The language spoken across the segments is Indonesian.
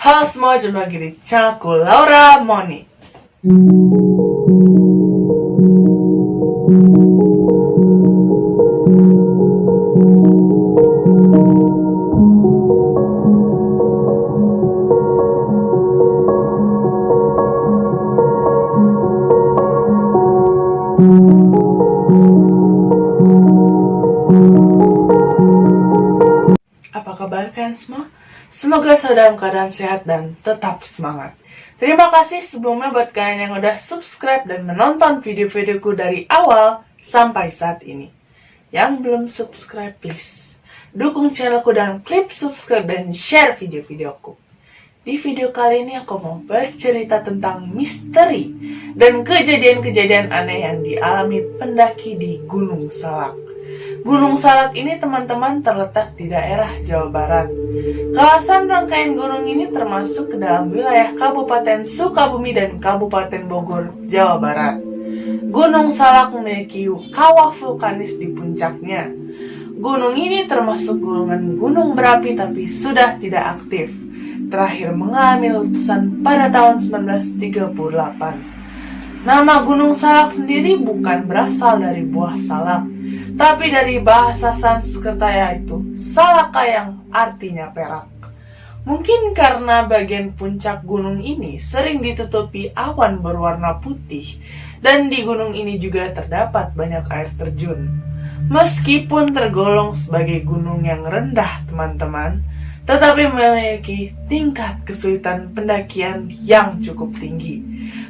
Halo semua, jumpa lagi di channelku Laura Moni. Apa kabar kalian semua? Semoga selalu dalam keadaan sehat dan tetap semangat. Terima kasih sebelumnya buat kalian yang udah subscribe dan menonton video-videoku dari awal sampai saat ini. Yang belum subscribe, please dukung channelku dengan klik subscribe dan share video-videoku. Di video kali ini aku mau bercerita tentang misteri dan kejadian-kejadian aneh yang dialami pendaki di Gunung Salak. Gunung Salak ini teman-teman terletak di daerah Jawa Barat. Kawasan rangkaian gunung ini termasuk ke dalam wilayah Kabupaten Sukabumi dan Kabupaten Bogor, Jawa Barat. Gunung Salak memiliki kawah vulkanis di puncaknya. Gunung ini termasuk golongan gunung berapi tapi sudah tidak aktif. Terakhir mengalami letusan pada tahun 1938. Nama Gunung Salak sendiri bukan berasal dari buah salak, tapi dari bahasa Sanskerta yaitu salaka yang artinya perak. Mungkin karena bagian puncak gunung ini sering ditutupi awan berwarna putih, dan di gunung ini juga terdapat banyak air terjun. Meskipun tergolong sebagai gunung yang rendah teman-teman, tetapi memiliki tingkat kesulitan pendakian yang cukup tinggi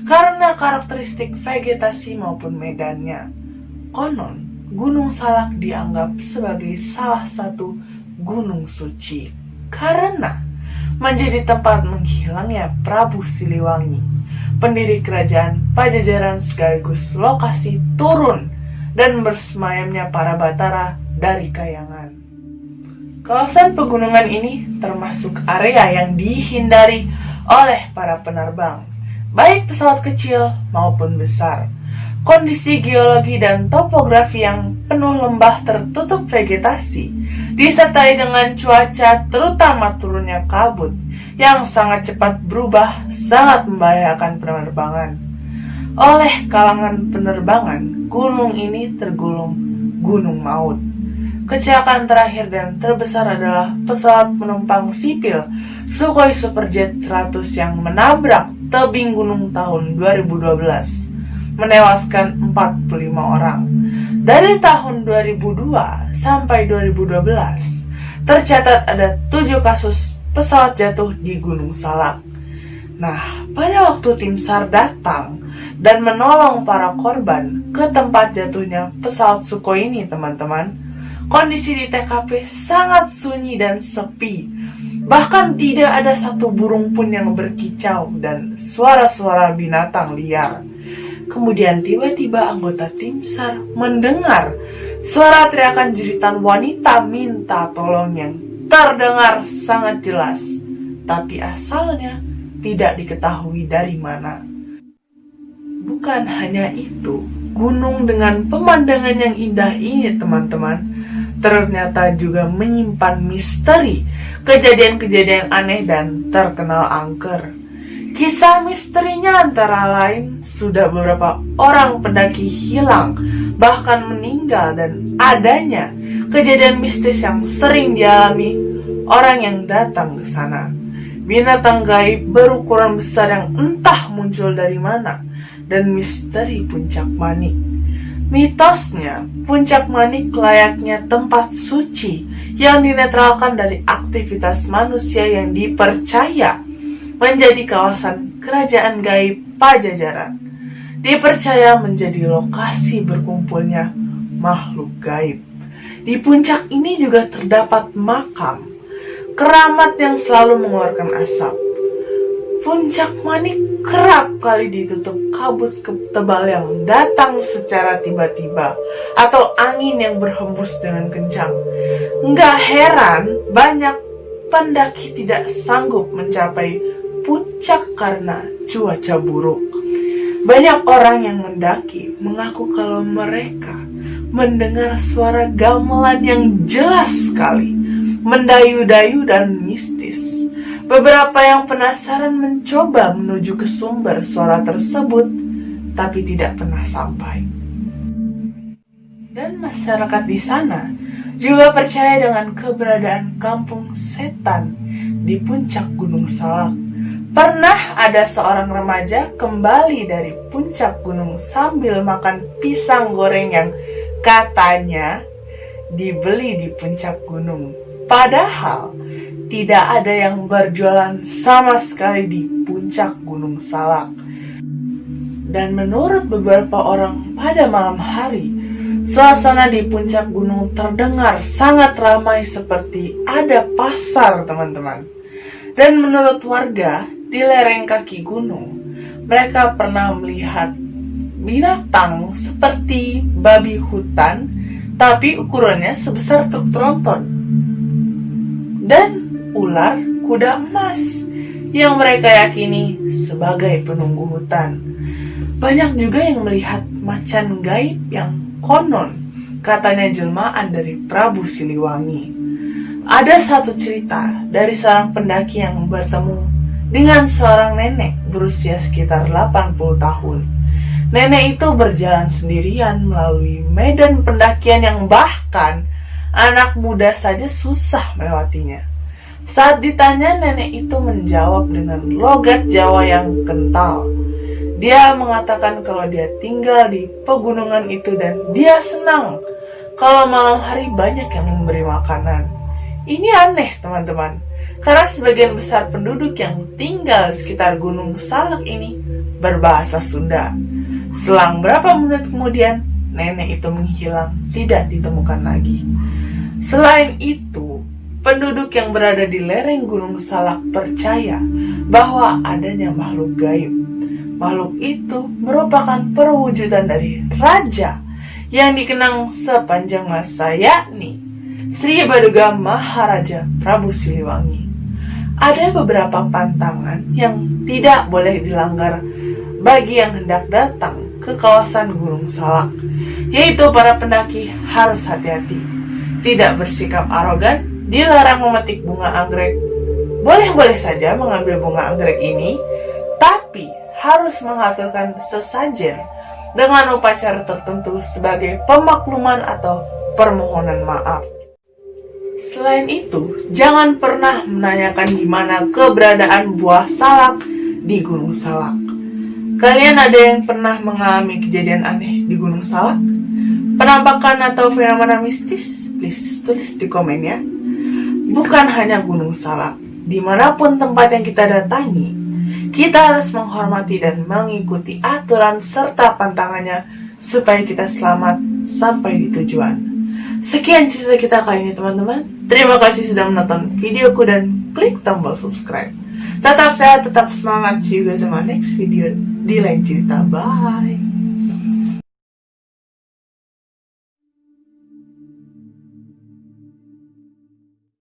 karena karakteristik vegetasi maupun medannya. Konon, Gunung Salak dianggap sebagai salah satu gunung suci karena menjadi tempat menghilangnya Prabu Siliwangi, pendiri kerajaan Pajajaran sekaligus lokasi turun dan bersemayamnya para Batara dari Kayangan. Kawasan pegunungan ini termasuk area yang dihindari oleh para penerbang, baik pesawat kecil maupun besar. Kondisi geologi dan topografi yang penuh lembah tertutup vegetasi, disertai dengan cuaca terutama turunnya kabut yang sangat cepat berubah, sangat membahayakan penerbangan. Oleh kalangan penerbangan, gunung ini tergolong gunung maut. Kecelakaan terakhir dan terbesar adalah pesawat penumpang sipil Sukhoi Superjet 100 yang menabrak tebing gunung tahun 2012. Menewaskan 45 orang. Dari tahun 2002 sampai 2012, tercatat ada 7 kasus pesawat jatuh di Gunung Salak. Nah, pada waktu tim SAR datang dan menolong para korban ke tempat jatuhnya pesawat Sukhoi ini, teman-teman, kondisi di TKP sangat sunyi dan sepi. Bahkan tidak ada satu burung pun yang berkicau dan suara-suara binatang liar. Kemudian tiba-tiba anggota tim SAR mendengar suara teriakan jeritan wanita minta tolong yang terdengar sangat jelas, tapi asalnya tidak diketahui dari mana. Bukan hanya itu, gunung dengan pemandangan yang indah ini, teman-teman, ternyata juga menyimpan misteri, kejadian-kejadian aneh dan terkenal angker. Kisah misterinya antara lain sudah beberapa orang pendaki hilang, bahkan meninggal, dan adanya kejadian mistis yang sering dialami orang yang datang ke sana. Binatang gaib berukuran besar yang entah muncul dari mana, dan misteri Puncak Manik. Mitosnya, Puncak Manik layaknya tempat suci yang dinetralkan dari aktivitas manusia yang dipercaya menjadi kawasan kerajaan gaib Pajajaran. Dipercaya menjadi lokasi berkumpulnya makhluk gaib. Di puncak ini juga terdapat makam keramat yang selalu mengeluarkan asap. Puncak Manik kerap kali ditutup kabut tebal yang datang secara tiba-tiba atau angin yang berhembus dengan kencang. Nggak heran banyak pendaki tidak sanggup mencapai puncak karena cuaca buruk. Banyak orang yang mendaki mengaku kalau mereka mendengar suara gamelan yang jelas sekali, mendayu-dayu dan mistis. Beberapa yang penasaran mencoba menuju ke sumber suara tersebut, tapi tidak pernah sampai. Dan masyarakat di sana juga percaya dengan keberadaan kampung setan di puncak Gunung Salak. Pernah ada seorang remaja kembali dari puncak gunung sambil makan pisang goreng yang katanya dibeli di puncak gunung. Padahal tidak ada yang berjualan sama sekali di puncak Gunung Salak. Dan menurut beberapa orang pada malam hari, suasana di puncak gunung terdengar sangat ramai seperti ada pasar, teman-teman. Dan menurut warga di lereng kaki gunung, mereka pernah melihat binatang seperti babi hutan, tapi ukurannya sebesar truk tronton. Dan ular kuda emas yang mereka yakini sebagai penunggu hutan. Banyak juga yang melihat macan gaib yang konon katanya jelmaan dari Prabu Siliwangi. Ada satu cerita dari seorang pendaki yang bertemu dengan seorang nenek berusia sekitar 80 tahun. Nenek itu berjalan sendirian melalui medan pendakian yang bahkan anak muda saja susah melewatinya. Saat ditanya, nenek itu menjawab dengan logat Jawa yang kental. Dia mengatakan kalau dia tinggal di pegunungan itu dan dia senang kalau malam hari banyak yang memberi makanan. Ini aneh, teman-teman, karena sebagian besar penduduk yang tinggal di sekitar Gunung Salak ini berbahasa Sunda. Selang berapa menit kemudian, nenek itu menghilang, tidak ditemukan lagi. Selain itu, penduduk yang berada di lereng Gunung Salak percaya bahwa adanya makhluk gaib. Makhluk itu merupakan perwujudan dari raja yang dikenang sepanjang masa, yakni Sri Baduga Maharaja Prabu Siliwangi. Ada beberapa pantangan yang tidak boleh dilanggar bagi yang hendak datang ke kawasan Gunung Salak, yaitu para pendaki harus hati-hati, tidak bersikap arogan, dilarang memetik bunga anggrek. Boleh-boleh saja mengambil bunga anggrek ini, tapi harus mengaturkan sesajen dengan upacara tertentu sebagai pemakluman atau permohonan maaf. Selain itu, jangan pernah menanyakan di mana keberadaan buah salak di Gunung Salak. Kalian ada yang pernah mengalami kejadian aneh di Gunung Salak? Penampakan atau fenomena mistis? Please tulis di komen ya. Bukan hanya Gunung Salak, dimanapun tempat yang kita datangi, kita harus menghormati dan mengikuti aturan serta pantangannya supaya kita selamat sampai di tujuan. Sekian cerita kita kali ini, teman-teman. Terima kasih sudah menonton videoku dan klik tombol subscribe. Tetap sehat, tetap semangat. See you guys in my next video di lain cerita. Bye.